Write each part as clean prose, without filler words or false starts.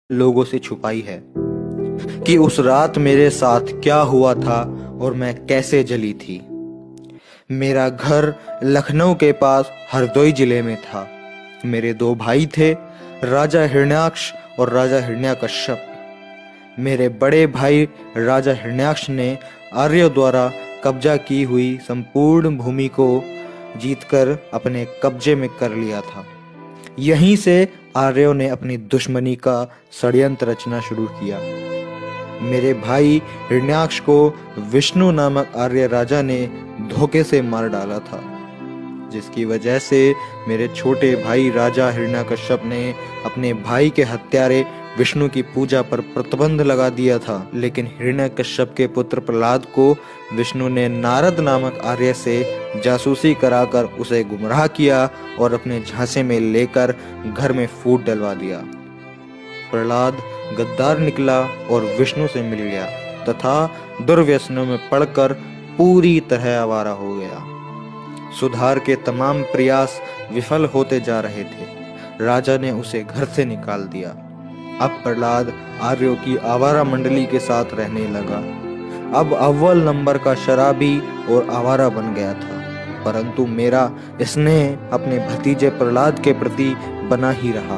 लोगों से छुपाई है कि उस रात मेरे साथ क्या हुआ था और मैं कैसे जली थी। मेरा घर लखनऊ के पास हरदोई जिले में था। मेरे दो भाई थे, राजा हिरण्याक्ष और राजा हिरण्यकश्यप। मेरे बड़े भाई राजा हिरण्याक्ष ने आर्यों द्वारा कब्जा की हुई संपूर्ण भूमि को जीतकर अपने कब्जे में कर लिया था। यहीं से आर्यों ने अपनी दुश्मनी का षड्यंत्र रचना शुरू किया। मेरे भाई हिरण्याक्ष को विष्णु नामक आर्य राजा ने धोखे से मार डाला था, जिसकी वजह से मेरे छोटे भाई राजा हिरण्यकश्यप ने अपने भाई के हत्यारे विष्णु की पूजा पर प्रतिबंध लगा दिया था। लेकिन हिरण्यकश्यप के पुत्र प्रहलाद को विष्णु ने नारद नामक आर्य से जासूसी कराकर उसे गुमराह किया और अपने झांसे में लेकर घर में फूट डलवा दिया। प्रहलाद गद्दार निकला और विष्णु से मिल गया तथा दुर्व्यसनों में पड़कर पूरी तरह आवारा हो गया। सुधार के तमाम प्रयास विफल होते जा रहे थे। राजा ने उसे घर से निकाल दिया। अब प्रहलाद आर्यों की आवारा मंडली के साथ रहने लगा। अब अव्वल नंबर का शराबी और आवारा बन गया था, परंतु मेरा स्नेह अपने भतीजे प्रहलाद के प्रति बना ही रहा।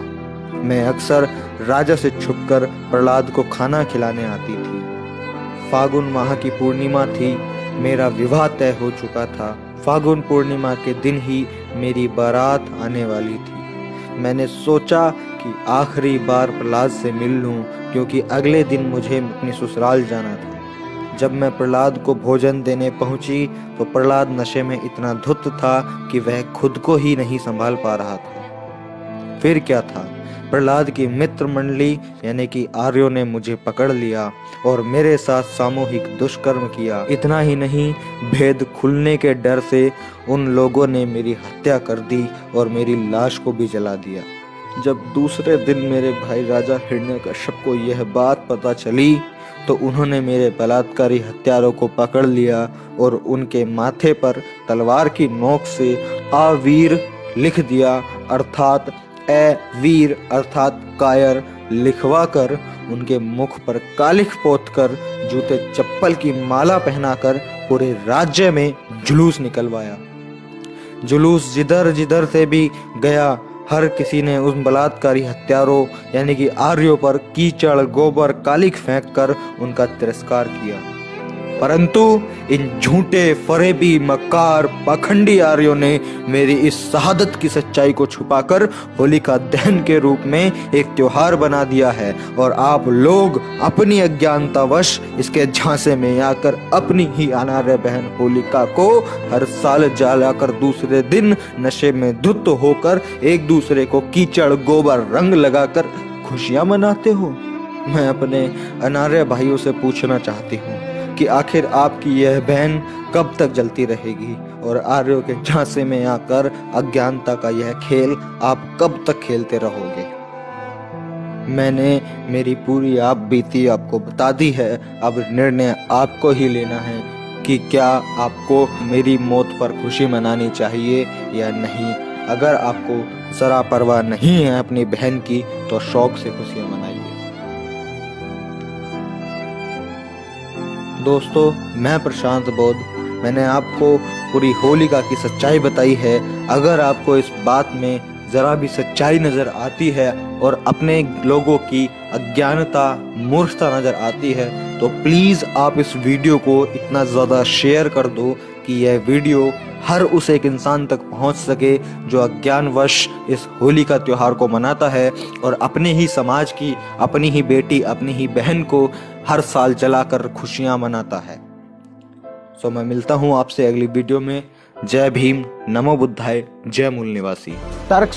मैं अक्सर राजा से छुपकर प्रहलाद को खाना खिलाने आती थी। फागुन माह की पूर्णिमा थी। मेरा विवाह तय हो चुका था। फागुन पूर्णिमा के दिन ही मेरी बारात आने वाली थी। मैंने सोचा कि आखिरी बार प्रहलाद से मिल लूं, क्योंकि अगले दिन मुझे अपनी ससुराल जाना था। जब मैं प्रहलाद को भोजन देने पहुंची तो प्रहलाद नशे में इतना धुत था कि वह खुद को ही नहीं संभाल पा रहा था। फिर क्या था, प्रहलाद की मित्र मंडली यानी कि आर्यों ने मुझे पकड़ लिया और मेरे साथ सामूहिक दुष्कर्म किया। इतना ही नहीं, भेद खुलने के डर से उन लोगों ने मेरी हत्या कर दी और मेरी लाश को भी जला दिया। जब दूसरे दिन मेरे भाई राजा हिरण्यकश्यप को यह बात पता चली तो उन्होंने मेरे बलात्कारी हत्यारों को पकड़ लिया और उनके माथे पर तलवार की नोक से आवीर लिख दिया, अर्थात ए वीर अर्थात कायर लिखवा कर उनके मुख पर कालिख पोत कर जूते चप्पल की माला पहनाकर पूरे राज्य में जुलूस निकलवाया। जुलूस जिधर जिधर से भी गया, हर किसी ने उन बलात्कारी हत्यारों यानी कि आर्यों पर कीचड़ गोबर कालिख फेंक कर उनका तिरस्कार किया। परंतु इन झूठे फरेबी मक्कार पाखंडी आर्यों ने मेरी इस शहादत की सच्चाई को छुपाकर होलिका दहन के रूप में एक त्योहार बना दिया है और आप लोग अपनी अज्ञानतावश इसके झांसे में आकर अपनी ही अनार्य बहन होलिका को हर साल जलाकर दूसरे दिन नशे में धुत होकर एक दूसरे को कीचड़ गोबर रंग लगाकर खुशियां मनाते हो। मैं अपने अनार्य भाइयों से पूछना चाहती हूँ कि आखिर आपकी यह बहन कब तक जलती रहेगी और आर्यों के झांसे में आकर अज्ञानता का यह खेल आप कब तक खेलते रहोगे। मैंने मेरी पूरी आप बीती आपको बता दी है। अब निर्णय आपको ही लेना है कि क्या आपको मेरी मौत पर खुशी मनानी चाहिए या नहीं। अगर आपको जरा परवाह नहीं है अपनी बहन की तो शौक से खुशियां मनाइए। दोस्तों, मैं प्रशांत बोध, मैंने आपको पूरी होलिका की सच्चाई बताई है। अगर आपको इस बात में जरा भी सच्चाई नजर आती है और अपने लोगों की अज्ञानता मूर्खता नजर आती है तो प्लीज आप इस वीडियो को इतना ज्यादा शेयर कर दो कि यह वीडियो हर उस एक इंसान तक पहुंच सके जो अज्ञानवश इस होली का त्योहार को मनाता है और अपने ही समाज की, अपनी ही बेटी, अपनी ही बहन को हर साल जलाकर खुशियां मनाता है। सो मैं मिलता हूं आपसे अगली वीडियो में। जय भीम, नमो बुद्धाय, जय मूल निवासी। तर्क